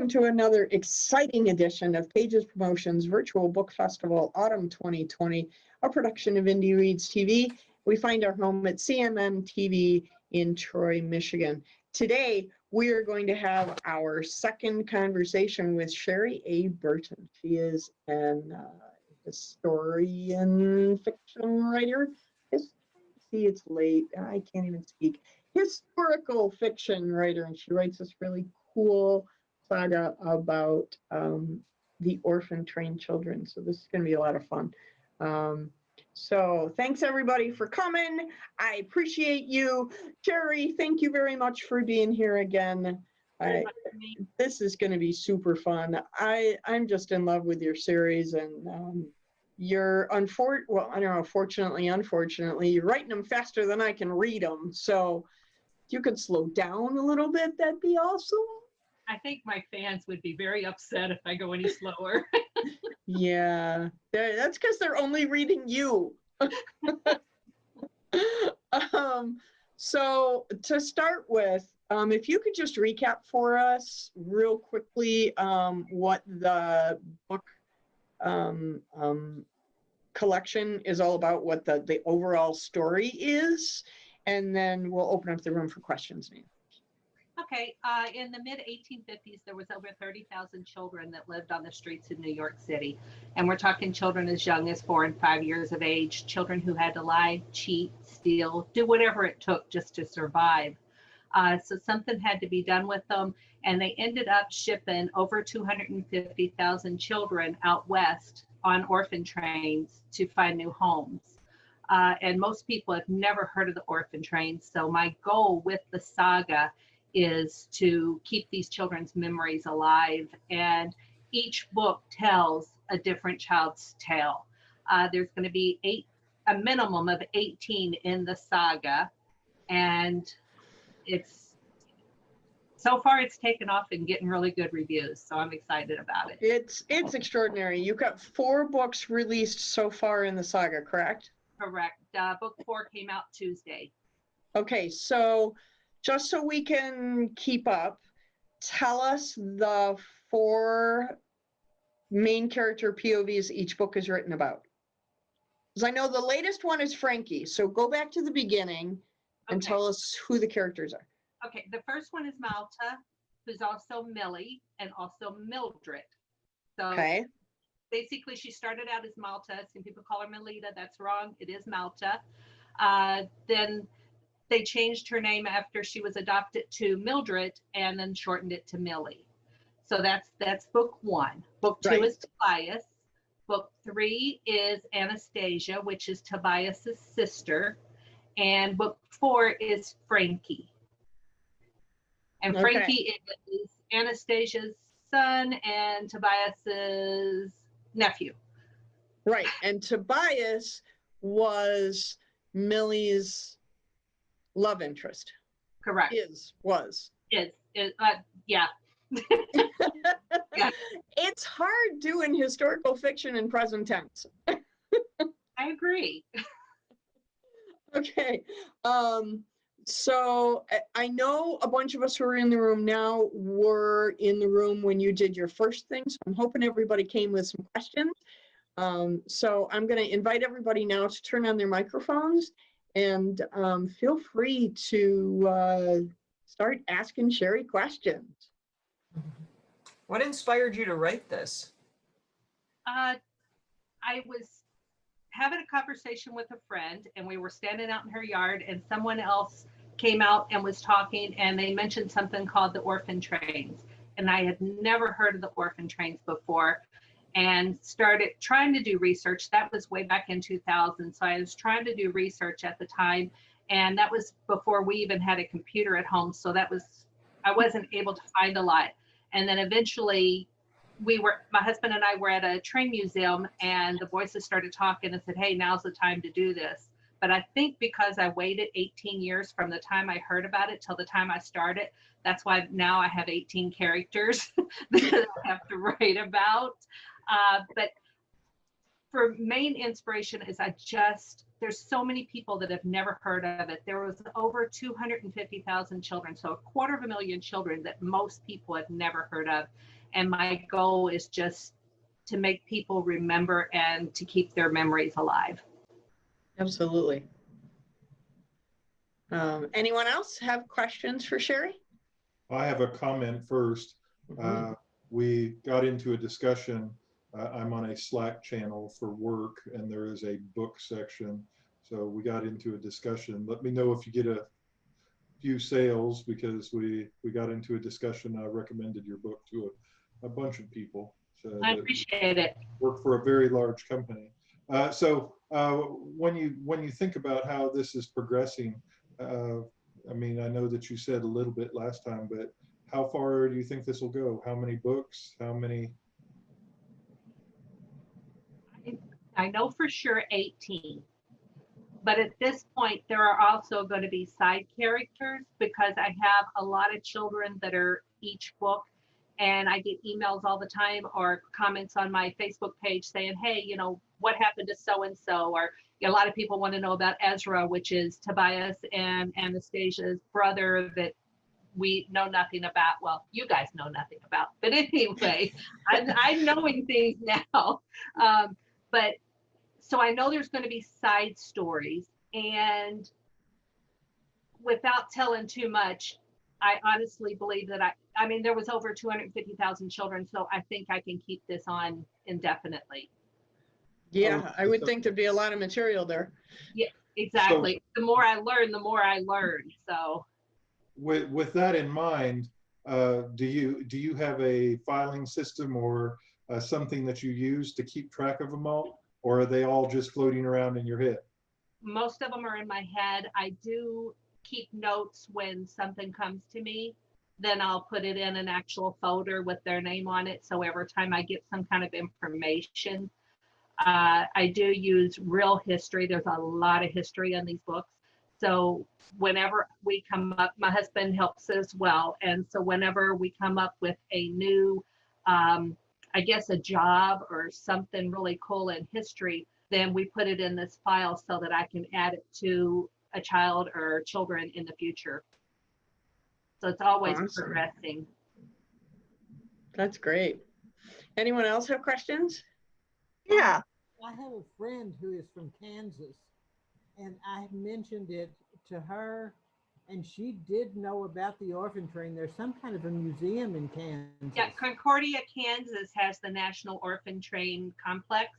to another exciting edition of Pages Promotions Virtual Book Festival Autumn 2020, a production of Indie Reads TV. We find our home at CMM TV in Troy, Michigan. Today, we are going to have our second conversation with Sherry A. Burton. She is an historian fiction writer. See, it's late. I can't even speak. Historical fiction writer, and she writes this really cool saga about the orphan train children. So this is going to be a lot of fun. So thanks everybody for coming. I appreciate you. Sherry, thank you very much for being here again. This is going to be super fun. I'm just in love with your series, and you're fortunately, unfortunately, you're writing them faster than I can read them. So if you could slow down a little bit, that'd be awesome. I think my fans would be very upset if I go any slower. Yeah, that's because they're only reading you. So to start with, if you could just recap for us real quickly what the book collection is all about, what the overall story is, and then we'll open up the room for questions now. Okay, in the mid-1850s, there was over 30,000 children that lived on the streets of New York City. And we're talking children as young as 4 and 5 years of age, children who had to lie, cheat, steal, do whatever it took just to survive. So something had to be done with them. And they ended up shipping over 250,000 children out west on orphan trains to find new homes. And most people have never heard of the orphan train. So my goal with the saga is to keep these children's memories alive, and each book tells a different child's tale. There's going to be a minimum of 18 in the saga, and so far it's taken off and getting really good reviews, so I'm excited about it. It's extraordinary. You've got 4 books released so far in the saga, correct? Correct. Book 4 came out Tuesday. Okay, so just so we can keep up, tell us the 4 main character POVs each book is written about. Because I know the latest one is Frankie, so go back to the beginning and tell us who the characters are. Okay, the first one is Malta, who's also Millie and also Mildred. So basically she started out as Malta. Some people call her Melita. That's wrong. It is Malta. Then they changed her name after she was adopted to Mildred, and then shortened it to Millie. So that's book 1. Book 2 is Tobias. Book 3 is Anastasia, which is Tobias's sister. And book 4 is Frankie. And Frankie is Anastasia's son and Tobias's nephew. Right. And Tobias was Millie's love interest. Correct. Was. Yeah. Yeah. It's hard doing historical fiction in present tense. I agree. Okay. So I know a bunch of us who are in the room now were in the room when you did your first thing. So I'm hoping everybody came with some questions. So I'm going to invite everybody now to turn on their microphones, and feel free to start asking Sherry questions. What inspired you to write this? I was having a conversation with a friend, and we were standing out in her yard, and someone else came out and was talking, and they mentioned something called the orphan trains. And I had never heard of the orphan trains before, and started trying to do research. That was way back in 2000. So I was trying to do research at the time, and that was before we even had a computer at home. So I wasn't able to find a lot. And then eventually my husband and I were at a train museum, and the voices started talking and said, hey, now's the time to do this. But I think because I waited 18 years from the time I heard about it till the time I started, that's why now I have 18 characters that I have to write about. But for main inspiration is there's so many people that have never heard of it. There was over 250,000 children, so 250,000 children that most people have never heard of. And my goal is just to make people remember and to keep their memories alive. Absolutely. Anyone else have questions for Sherry? I have a comment first. Mhm. We got into a discussion. I'm on a Slack channel for work, and there is a book section. So we got into a discussion. Let me know if you get a few sales, because we got into a discussion. I recommended your book to a bunch of people. So I that appreciate it. work for a very large company. When you think about how this is progressing, I mean, I know that you said a little bit last time, but how far do you think this will go? How many books? How many? I know for sure 18. But at this point, there are also going to be side characters because I have a lot of children that are each book, and I get emails all the time or comments on my Facebook page saying, hey, you know, what happened to so-and-so? Or a lot of people want to know about Ezra, which is Tobias and Anastasia's brother that we know nothing about. Well, you guys know nothing about. But anyway, I'm knowing things now. But so I know there's going to be side stories, and without telling too much, I honestly believe that I mean, there was over 250,000 children, so I think I can keep this on indefinitely. Yeah, I would think there'd be a lot of material there. Yeah, exactly. The more I learn, the more I learn. So With that in mind, do you have a filing system or something that you use to keep track of them all, or are they all just floating around in your head? most of them are in my head. I do keep notes when something comes to me. Then I'll put it in an actual folder with their name on it. So every time I get some kind of information, I do use real history. There's a lot of history in these books. So whenever we come up, my husband helps as well. And so whenever we come up with a new, I guess, a job or something really cool in history, then we put it in this file so that I can add it to a child or children in the future. So it's always Awesome. progressing. That's great. Anyone else have questions? Yeah. I have a friend who is from Kansas, and I mentioned it to her, and she did know about the orphan train. There's some kind of a museum in Kansas. Yeah, Concordia, Kansas has the National Orphan Train Complex.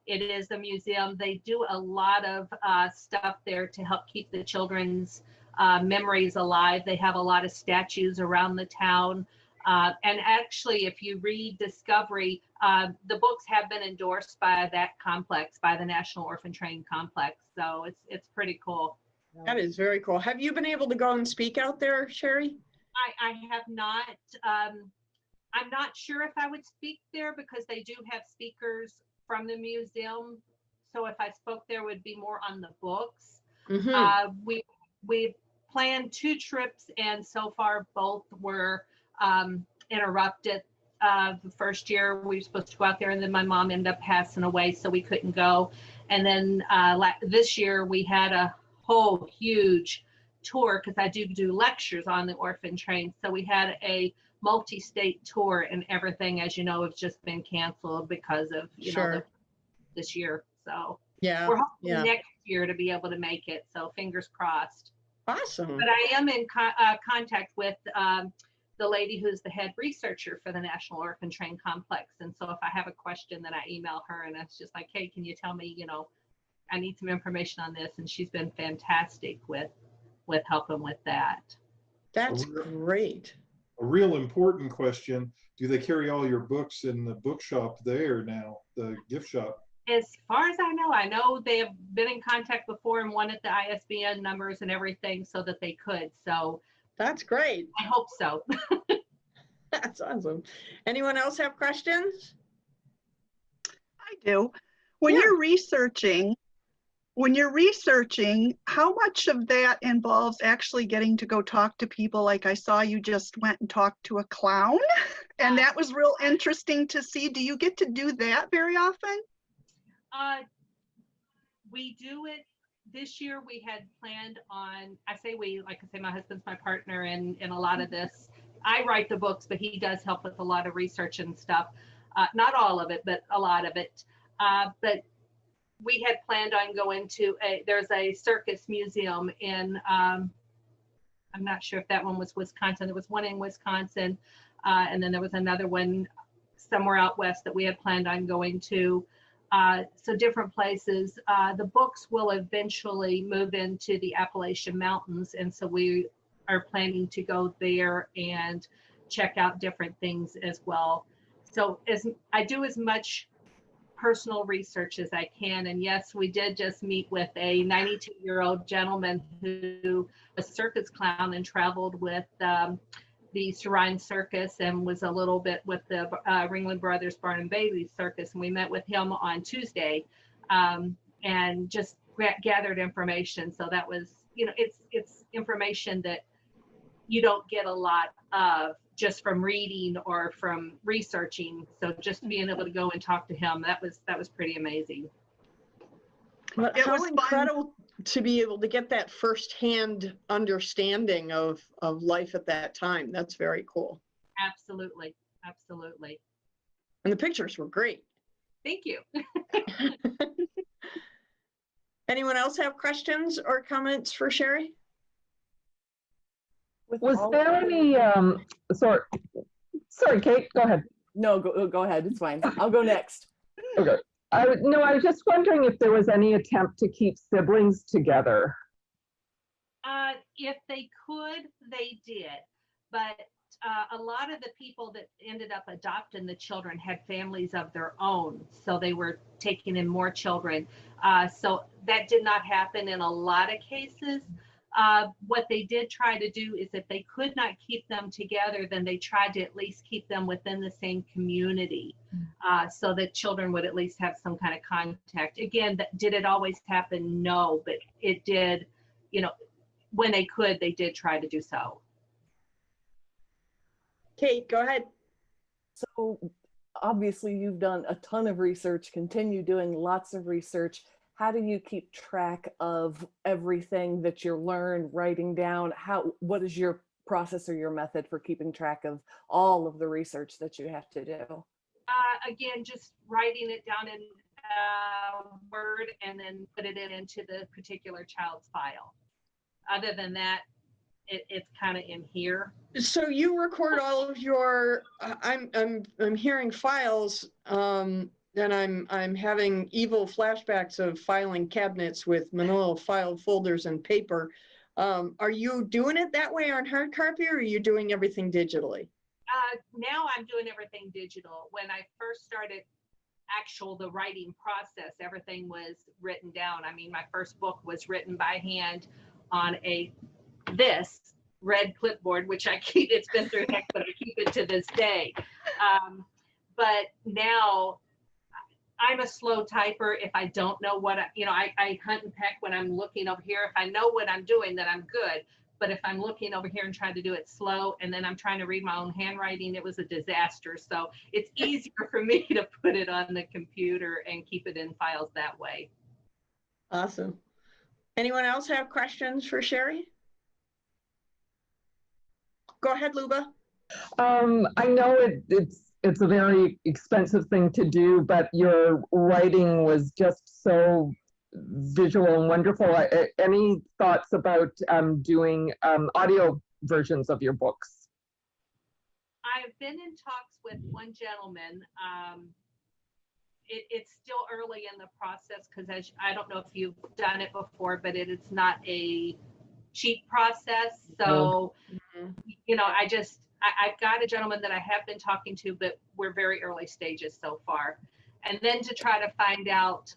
It is a museum. They do a lot of stuff there to help keep the children's memories alive. They have a lot of statues around the town. And actually, if you read Discovery, the books have been endorsed by that complex, by the National Orphan Train Complex. So it's pretty cool. That is very cool. Have you been able to go and speak out there, Sherry? I have not. I'm not sure if I would speak there because they do have speakers from the museum. So if I spoke there, it would be more on the books. Mm-hmm. We planned 2 trips, and so far both were interrupted. The first year we were supposed to go out there, and then my mom ended up passing away, so we couldn't go. And then this year we had a whole huge tour because I do lectures on the orphan train. So we had a multi-state tour, and everything, as you know, has just been canceled because of this year. So Yeah, we're hoping next year to be able to make it. So fingers crossed. Awesome. But I am in contact with the lady who's the head researcher for the National Orphan Train Complex. And so if I have a question, then I email her, and it's just like, hey, can you tell me, I need some information on this. And she's been fantastic with helping with that. That's great. A real important question: do they carry all your books in the bookshop there now, the gift shop? As far as I know they have been in contact before and wanted the ISBN numbers and everything so that they could. So that's great. I hope so. That's awesome. Anyone else have questions? I do. When you're researching, how much of that involves actually getting to go talk to people? Like I saw you just went and talked to a clown, and that was real interesting to see. Do you get to do that very often? We do it this year. We had planned on, I say we, like I say, my husband's my partner in a lot of this, I write the books, but he does help with a lot of research and stuff. Not all of it, but a lot of it. But we had planned on going to there's a circus museum in, I'm not sure if that one was Wisconsin. There was one in Wisconsin, and then there was another one somewhere out west that we had planned on going to. So different places. The books will eventually move into the Appalachian Mountains, and so we are planning to go there and check out different things as well. So I do as much personal research as I can. And yes, we did just meet with a 92-year-old gentleman who was a circus clown and traveled with the Serine Circus and was a little bit with the Ringling Brothers Barnum and Bailey Circus. And we met with him on Tuesday and just gathered information. So that was, it's information that you don't get a lot of just from reading or from researching. So just being able to go and talk to him, that was pretty amazing. But It how was fun. incredible to be able to get that firsthand understanding of life at that time. That's very cool. Absolutely. Absolutely. And the pictures were great. Thank you. Anyone else have questions or comments for Sherry? Was there any, sorry, Kate, go ahead. No, go ahead. It's fine. I'll go next. Okay. No, I was just wondering if there was any attempt to keep siblings together. If they could, they did. But a lot of the people that ended up adopting the children had families of their own. So they were taking in more children. So that did not happen in a lot of cases. What they did try to do is if they could not keep them together, then they tried to at least keep them within the same community so that children would at least have some kind of contact. Again, did it always happen? No, but it did, when they could, they did try to do so. Kate, go ahead. So obviously you've done a ton of research, continue doing lots of research. How do you keep track of everything that you learn, writing down? What is your process or your method for keeping track of all of the research that you have to do? Again, just writing it down in Word and then put it into the particular child's file. Other than that, it's kind of in here. So you record all of your, I'm hearing files, and I'm having evil flashbacks of filing cabinets with manila file folders and paper. Are you doing it that way on hard copy, or are you doing everything digitally? Now I'm doing everything digital. When I first started the writing process, everything was written down. I mean, my first book was written by hand on this red clipboard, which I keep. It's been through heck, but I keep it to this day. But now I'm a slow typer. If I don't know what I hunt and peck when I'm looking over here. If I know what I'm doing, then I'm good. But if I'm looking over here and trying to do it slow, and then I'm trying to read my own handwriting, it was a disaster. So it's easier for me to put it on the computer and keep it in files that way. Awesome. Anyone else have questions for Sherry? Go ahead, Luba. I know it's a very expensive thing to do, but your writing was just so visual and wonderful. Any thoughts about doing audio versions of your books? I've been in talks with one gentleman. It's still early in the process because I don't know if you've done it before, but it's not a cheap process. So, I've got a gentleman that I have been talking to, but we're very early stages so far. And then to try to find out,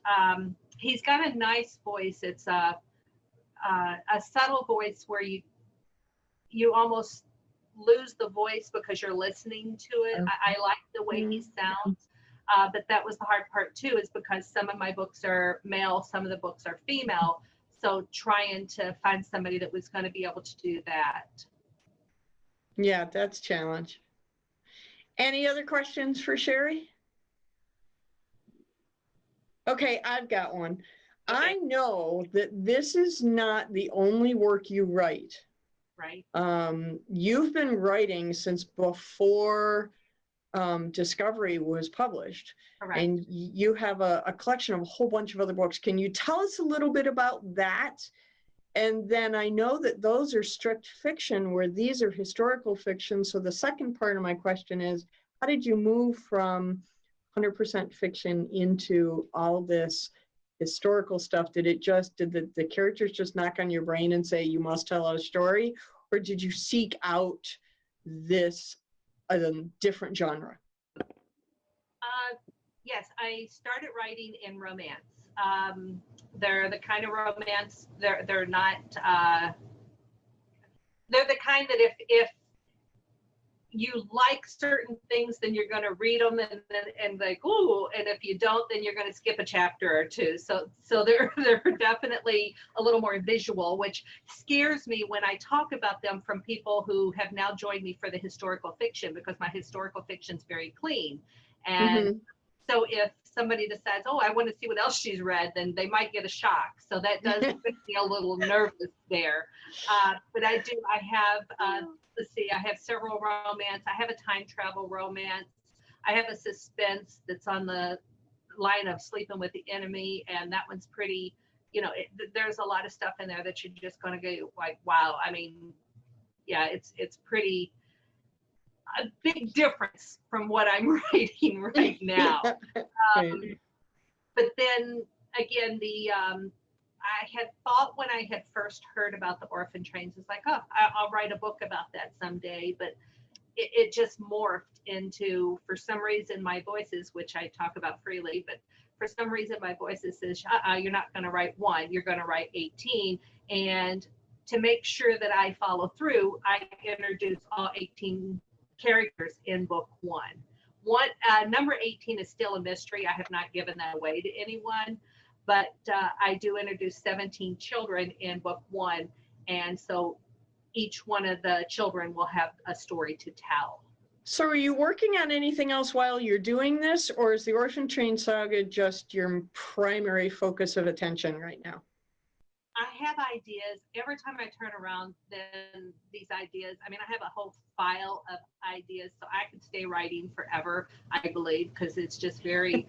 he's got a nice voice. It's a subtle voice where you almost lose the voice because you're listening to it. I like the way he sounds, but that was the hard part too, is because some of my books are male, some of the books are female. So trying to find somebody that was going to be able to do that. Yeah, that's a challenge. Any other questions for Sherry? Okay, I've got one. Okay. I know that this is not the only work you write. Right. You've been writing since before Discovery was published. Correct. And you have a collection of a whole bunch of other books. Can you tell us a little bit about that? And then I know that those are strict fiction, where these are historical fiction. So the second part of my question is, how did you move from 100% fiction into all this historical stuff? Did the characters just knock on your brain and say, you must tell a story? Or did you seek out this different genre? Yes, I started writing in romance. They're the kind of romance, they're not, they're the kind that if you like certain things, then you're going to read them and like, ooh, and if you don't, then you're going to skip a chapter or two. So they're definitely a little more visual, which scares me when I talk about them from people who have now joined me for the historical fiction, because my historical fiction's very clean. And so if somebody decides, oh, I want to see what else she's read, then they might get a shock. So that does make me a little nervous there. But I have, let's see, I have several romance. I have a time travel romance. I have a suspense that's on the line of Sleeping with the Enemy. And that one's pretty, there's a lot of stuff in there that you're just going to go like, wow. I mean, yeah, it's pretty, a big difference from what I'm writing right now. But then again, I had thought when I had first heard about the orphan trains, it's like, oh, I'll write a book about that someday. But it just morphed into, for some reason, my voices, which I talk about freely, but for some reason, my voices says, you're not going to write one, you're going to write 18. And to make sure that I follow through, I introduce all 18 characters in book one. Number 18 is still a mystery. I have not given that away to anyone, but I do introduce 17 children in book one. And so each one of the children will have a story to tell. So are you working on anything else while you're doing this, or is the Orphan Train Saga just your primary focus of attention right now? I have ideas. Every time I turn around, then these ideas, I mean, I have a whole file of ideas, so I could stay writing forever, I believe, because it's just very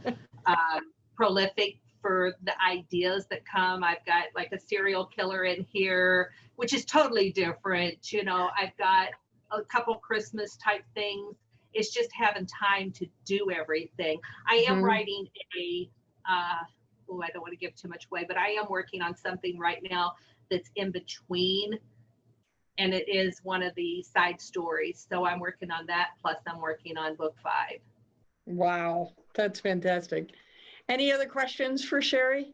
prolific for the ideas that come. I've got like a serial killer in here, which is totally different. I've got a couple Christmas type things. It's just having time to do everything. I am writing I don't want to give too much away, but I am working on something right now that's in between, and it is one of the side stories. So I'm working on that, plus I'm working on book 5. Wow, that's fantastic. Any other questions for Sherry?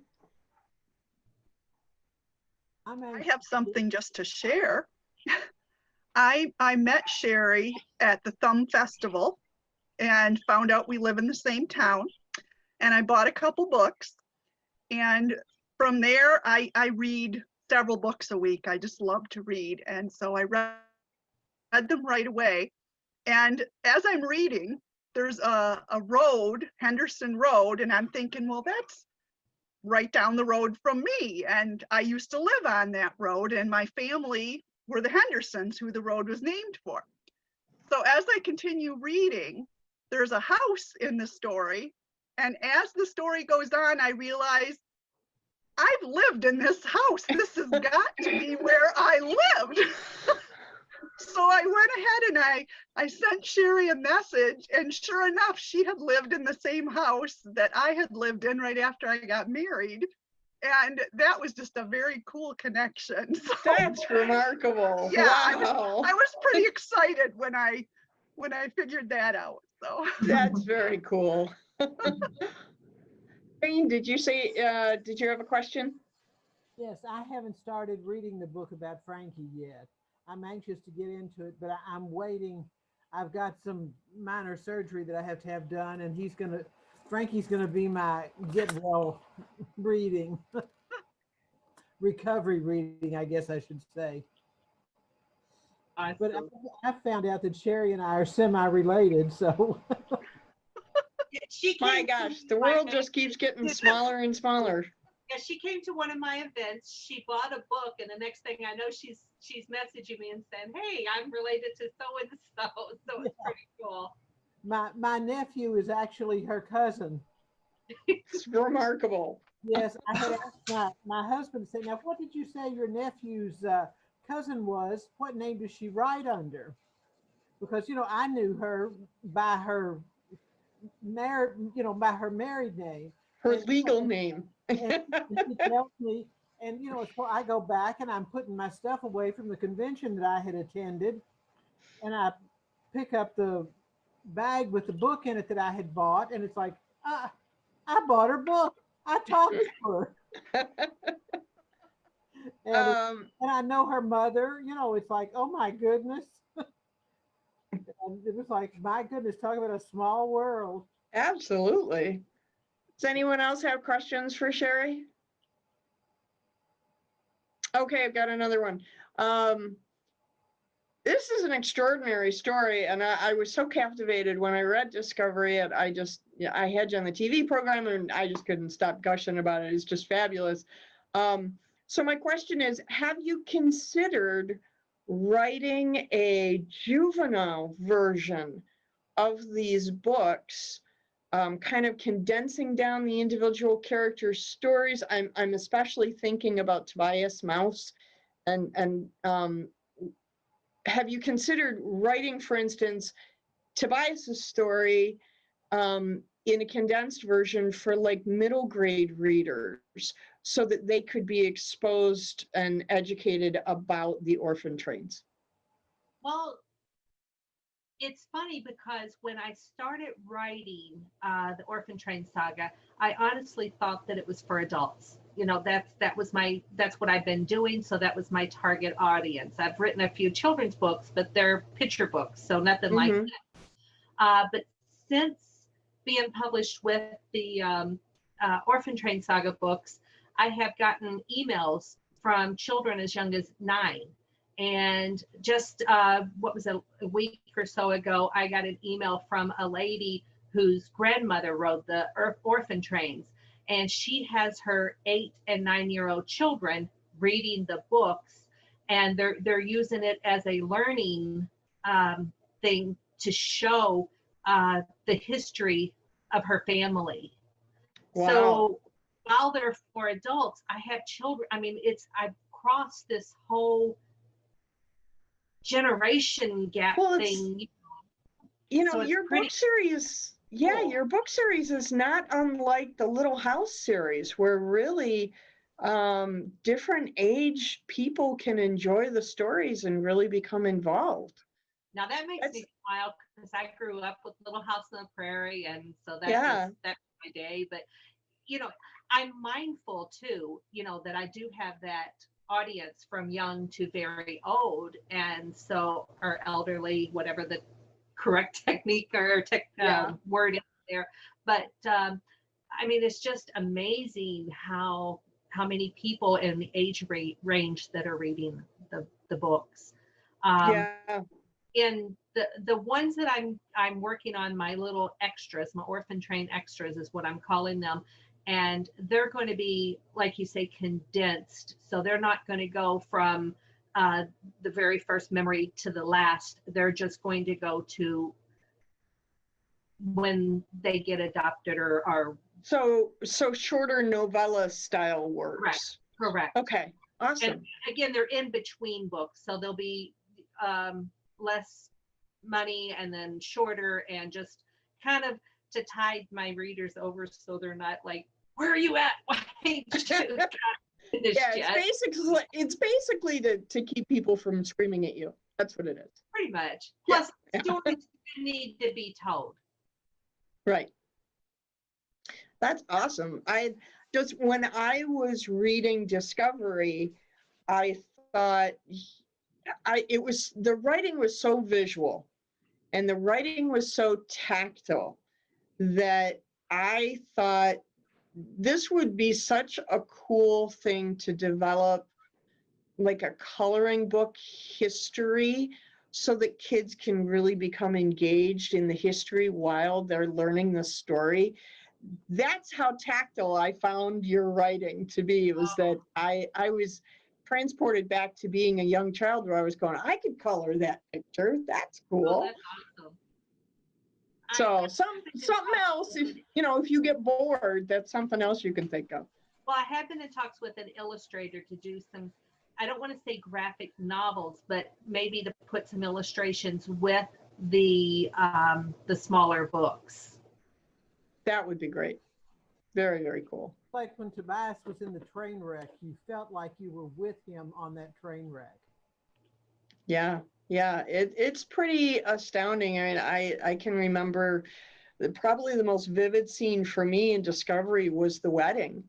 I have something just to share. I met Sherry at the Thumb Festival and found out we live in the same town, and I bought a couple books. And from there, I read several books a week. I just love to read. And so I read them right away. And as I'm reading, there's a road, Henderson Road, and I'm thinking, well, that's right down the road from me. And I used to live on that road, and my family were the Hendersons, who the road was named for. So as I continue reading, there's a house in the story. And as the story goes on, I realize I've lived in this house. This has got to be where I lived. So I went ahead and I sent Sherry a message, and sure enough, she had lived in the same house that I had lived in right after I got married. And that was just a very cool connection. So, That's remarkable. yeah, Wow. I was pretty excited when I figured that out. So That's very cool. Jane, did you have a question? Yes, I haven't started reading the book about Frankie yet. I'm anxious to get into it, but I'm waiting. I've got some minor surgery that I have to have done, and Frankie's gonna be my get well reading, recovery reading, I guess I should say. But I found out that Sherry and I are semi-related, so. My gosh, the world just keeps getting smaller and smaller. Yeah, she came to one of my events. She bought a book, and the next thing I know, she's messaging me and saying, "Hey, I'm related to so and so." So it's pretty cool. My nephew is actually her cousin. It's remarkable. Yes, I had asked my husband, say, now what did you say your nephew's cousin was? What name does she write under? Because, you know, I knew her by her by her married name. Her And, legal name. and she tells me, and you know, so I go back and I'm putting my stuff away from the convention that I had attended, and I pick up the bag with the book in it that I had bought, and it's like, I bought her book. I talked to her. And I know her mother, you know, it's like, oh my goodness. And it was like, my goodness, talk about a small world. Absolutely. Does anyone else have questions for Sherry? Okay, I've got another one. This is an extraordinary story, and I was so captivated when I read Discovery. And I had you on the TV program, and I just couldn't stop gushing about it. It's just fabulous. So my question is, have you considered writing a juvenile version of these books, kind of condensing down the individual character stories? I'm especially thinking about Tobias Mouse, and have you considered writing, for instance, Tobias's story in a condensed version for like middle grade readers, so that they could be exposed and educated about the orphan trains? Well, it's funny because when I started writing the Orphan Train Saga, I honestly thought that it was for adults. You know, that's what I've been doing. So that was my target audience. I've written a few children's books, but they're picture books, so nothing like that. But since being published with the Orphan Train Saga books, I have gotten emails from children as young as 9. And just what was a week or so ago, I got an email from a lady whose grandmother rode the orphan trains, and she has her 8 and 9-year-old children reading the books, and they're using it as a learning thing to show the history of her family. Wow. So while they're for adults, I have children. I mean, I've crossed this whole generation gap thing. You know, So your book series, cool. your book series is not unlike the Little House series, where really different age people can enjoy the stories and really become involved. Now that makes me smile because I grew up with Little House on the Prairie, and so that's my day. But you know, I'm mindful too, you know, that I do have that audience from young to very old, and so, or elderly, whatever the correct technique or word is there. But I mean, it's just amazing how many people in the age range that are reading the books. And the ones that I'm working on, my little extras, my Orphan Train extras is what I'm calling them. And they're going to be, like you say, condensed. So they're not going to go from the very first memory to the last. They're just going to go to when they get adopted or so shorter novella style works. Correct. Okay, awesome. And again, they're in between books, so they'll be less money and then shorter, and just kind of to tide my readers over so they're not like, where are you at? Why ain't you it's basically to keep people from screaming at you. That's what it is. Pretty much. Plus, stories need to be told. Right. That's awesome. When I was reading Discovery, I thought the writing was so visual and the writing was so tactile that I thought this would be such a cool thing to develop, like a coloring book history, so that kids can really become engaged in the history while they're learning the story. that's how tactile I found your writing to be, was that I was transported back to being a young child where I was going, I could color that picture. That's Oh, cool. that's awesome. So something else, if you get bored, that's something else you can think of. Well, I have been in talks with an illustrator to do some, I don't want to say graphic novels, but maybe to put some illustrations with the smaller books. That would be great. Very, very cool. Like when Tobias was in the train wreck, you felt like you were with him on that train wreck. Yeah, it's pretty astounding. I mean, I can remember probably the most vivid scene for me in Discovery was the wedding.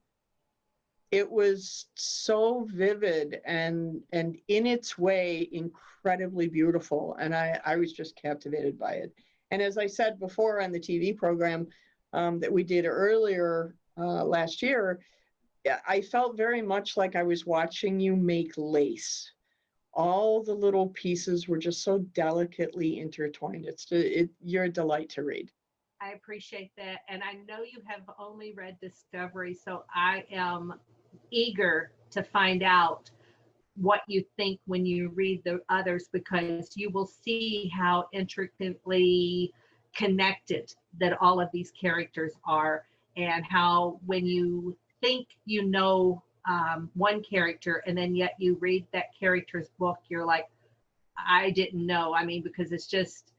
It was so vivid and in its way incredibly beautiful, and I was just captivated by it. And as I said before on the TV program that we did earlier last year, I felt very much like I was watching you make lace. All the little pieces were just so delicately intertwined. You're a delight to read. I appreciate that. And I know you have only read Discovery, so I am eager to find out what you think when you read the others, because you will see how intricately connected that all of these characters are, and how when you think you know one character and then yet you read that character's book, you're like, I didn't know. I mean, because it's just,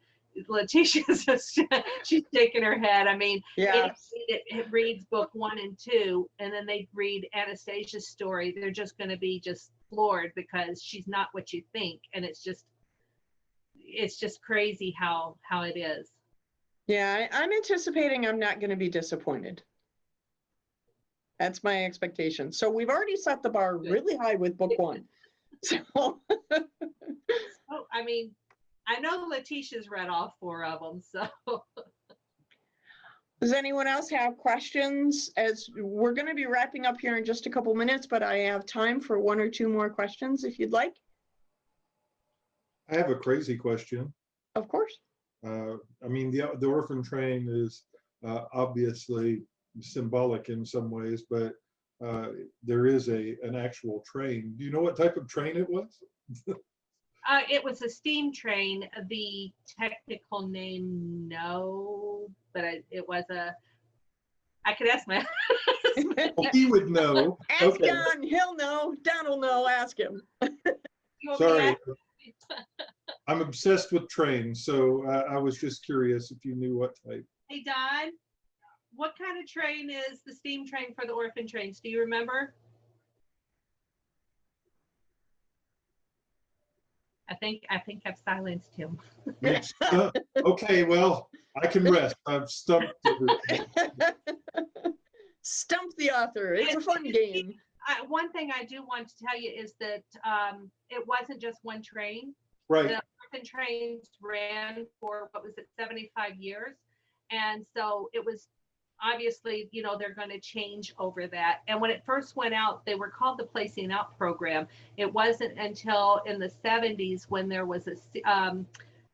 Letitia's just, she's shaking her head. I mean, Yeah. it reads book 1 and 2, and then they read Anastasia's story. They're just going to be just floored because she's not what you think. And it's just crazy how it is. Yeah, I'm anticipating I'm not going to be disappointed. That's my expectation. So we've already set the bar really high with book 1. So Oh, I mean, I know Letitia's read all 4 of them, so. does anyone else have questions? As we're going to be wrapping up here in just a couple minutes, but I have time for 1 or 2 more questions if you'd like. I have a crazy question. Of course. I mean, the orphan train is obviously symbolic in some ways, but there is an actual train. Do you know what type of train it was? It was a steam train. The technical name, no, but it was I could ask my husband. Well, he would know. Ask Okay. Don, he'll know. Don will know, ask him. You want me to Sorry. ask? I'm obsessed with trains, so I was just curious if you knew what type. Hey, Don, what kind of train is the steam train for the orphan trains? Do you remember? I think I've silenced him. Okay, well, I can rest. I've stumped everything. Stump the author. It's a fun game. One thing I do want to tell you is that it wasn't just one train. Right. The orphan trains ran for, 75 years. And so it was obviously, they're going to change over that. And when it first went out, they were called the Placing Out Program. It wasn't until in the 70s when there was a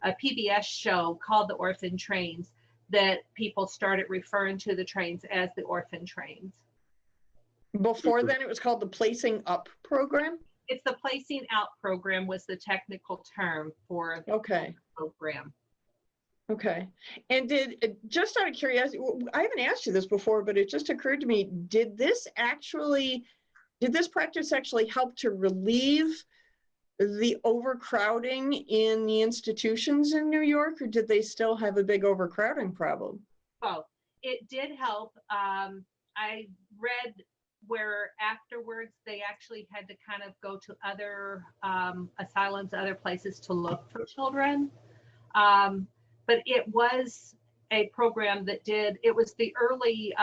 PBS show called The Orphan Trains that people started referring to the trains as the orphan trains. Before then, it was called the Placing Up Program? It's the Placing Out Program was the technical term for the program. Okay. And just out of curiosity, I haven't asked you this before, but it just occurred to me, did this practice actually help to relieve the overcrowding in the institutions in New York, or did they still have a big overcrowding problem? Oh, it did help. I read where afterwards they actually had to kind of go to other asylums, other places to look for children. But it was a program that it was the early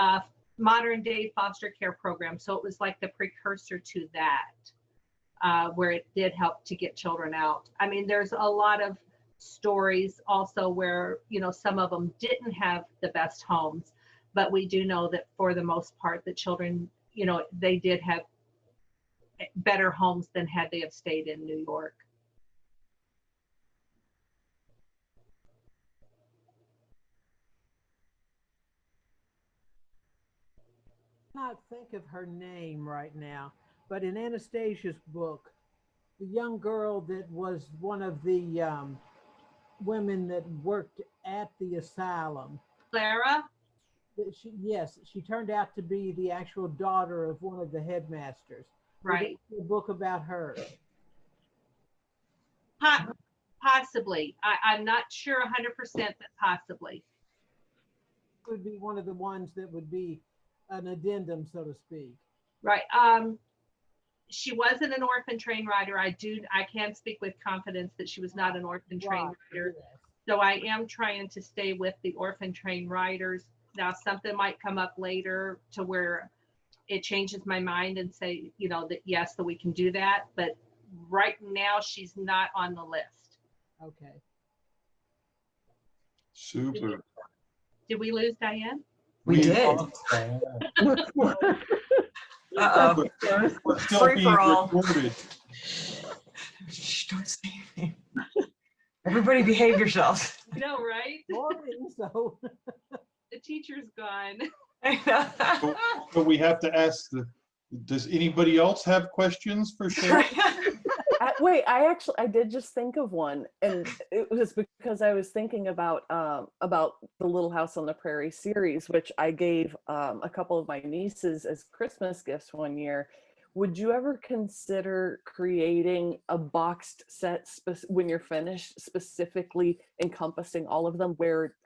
modern day foster care program. So it was like the precursor to that, where it did help to get children out. I mean, there's a lot of stories also where, some of them didn't have the best homes, but we do know that for the most part, the children, they did have better homes than had they have stayed in New York. cannot think of her name right now, but in Anastasia's book, the young girl that was one of the women that worked at the asylum. Clara? Yes, she turned out to be the actual daughter of one of the headmasters. Right. A book about her. Possibly. I'm not sure 100%, but possibly. Would be one of the ones that would be an addendum, so to speak. Right. She wasn't an orphan train writer. I can speak with confidence that she was not an orphan train writer. Yes. So I am trying to stay with the orphan train writers. Now something might come up later to where it changes my mind and say, you know, that yes, that we can do that. But right now she's not on the list. Okay. Super. Did we lose Diane? We did. Uh-oh. We're still Free being for all. recorded. Shh, don't say anything. Everybody behave yourselves. You know, right? Boring, so The teacher's gone. But we have to ask does anybody else have questions for Sherry? Wait, I did just think of one, and it was because I was thinking about the Little House on the Prairie series, which I gave a couple of my nieces as Christmas gifts one year. Would you ever consider creating a boxed set when you're finished, specifically encompassing all of them?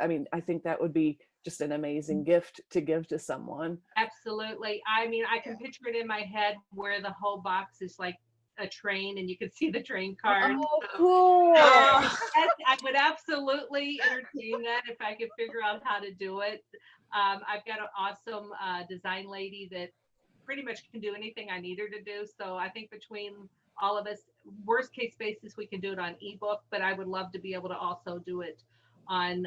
I think that would be just an amazing gift to give to someone. Absolutely. I mean, I can picture it in my head where the whole box is like a train and you can see the train cars. Oh, cool. I would absolutely entertain that if I could figure out how to do it. I've got an awesome design lady that pretty much can do anything I need her to do. So I think between all of us, worst case basis, we can do it on ebook, but I would love to be able to also do it on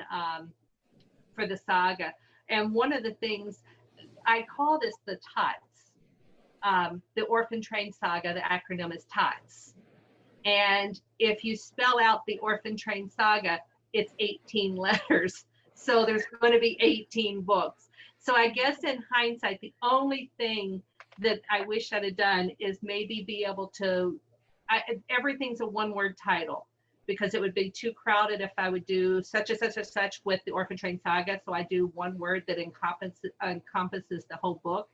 for the saga. And one of the things, I call this the TOTS, the Orphan Train Saga, the acronym is TOTS. And if you spell out the Orphan Train Saga, it's 18 letters. So there's going to be 18 books. So I guess in hindsight, the only thing that I wish I'd have done is maybe be able to, everything's a one-word title, because it would be too crowded if I would do such and such and such with the Orphan Train Saga. So I do one word that encompasses the whole book.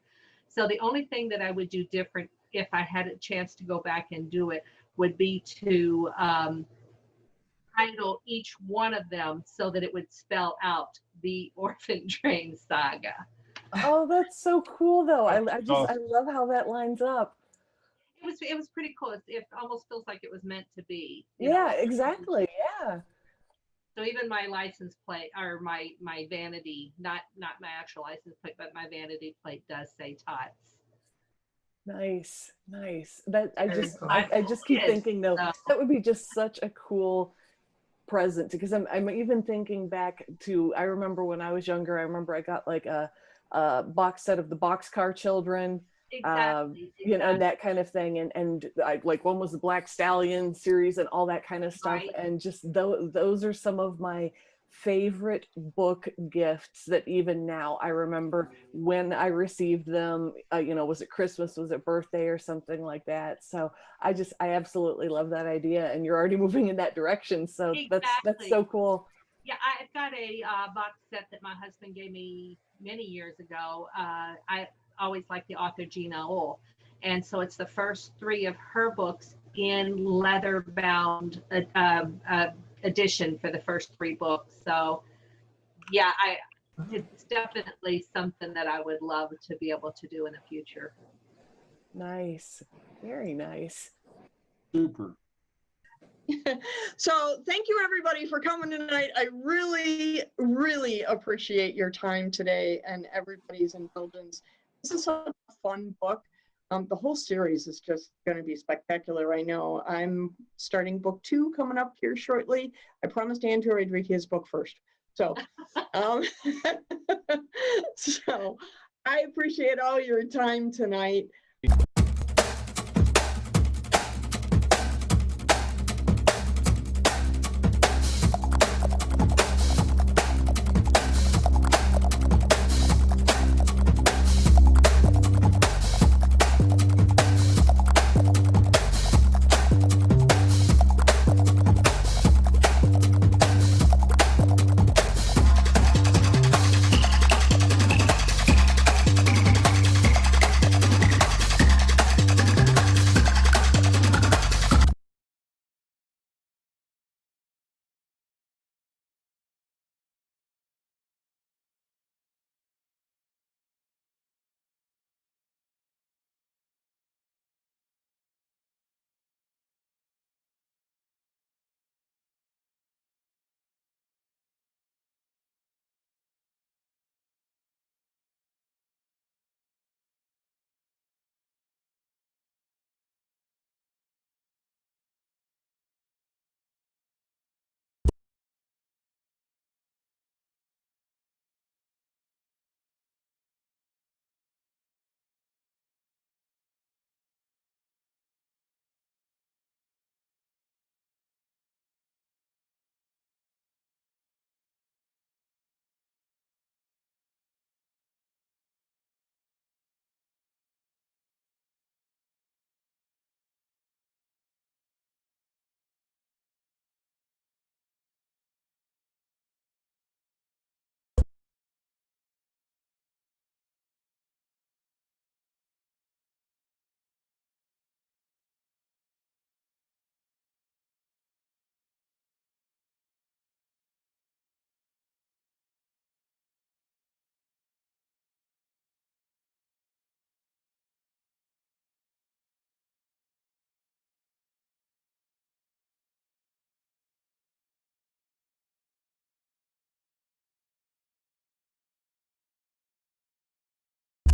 So the only thing that I would do different if I had a chance to go back and do it would be to title each one of them so that it would spell out the Orphan Train Saga. Oh, that's so cool though. I love how that lines up. It was pretty cool. It almost feels like it was meant to be. Yeah, exactly. Yeah. So even my license plate, or my vanity, not my actual license plate, but my vanity plate does say TOTS. Nice. That I Very just cool. I just keep Yes. thinking though, that would be just such a cool present, because I'm even thinking back to, I remember when I was younger, I got like a box set of the Boxcar Children. Exactly. You know, and that kind of thing, and I like, one was the Black Stallion series and all that kind of stuff. Right. And just those are some of my favorite book gifts that even now I remember when I received them. Was it Christmas, was it birthday or something like that? So I absolutely love that idea, and you're already moving in that direction, so that's Exactly. so cool. Yeah, I've got a box set that my husband gave me many years ago. I always liked the author Gina Ohl, and so it's the first 3 of her books in leather bound edition for the first 3 books. So yeah, it's definitely something that I would love to be able to do in the future. Nice, very nice. Super. So thank you everybody for coming tonight. I really, really appreciate your time today and everybody's indulgence. This is a fun book. The whole series is just going to be spectacular. I know I'm starting book 2 coming up here shortly. I promised Andrew I'd read his book first. So, so I appreciate all your time tonight.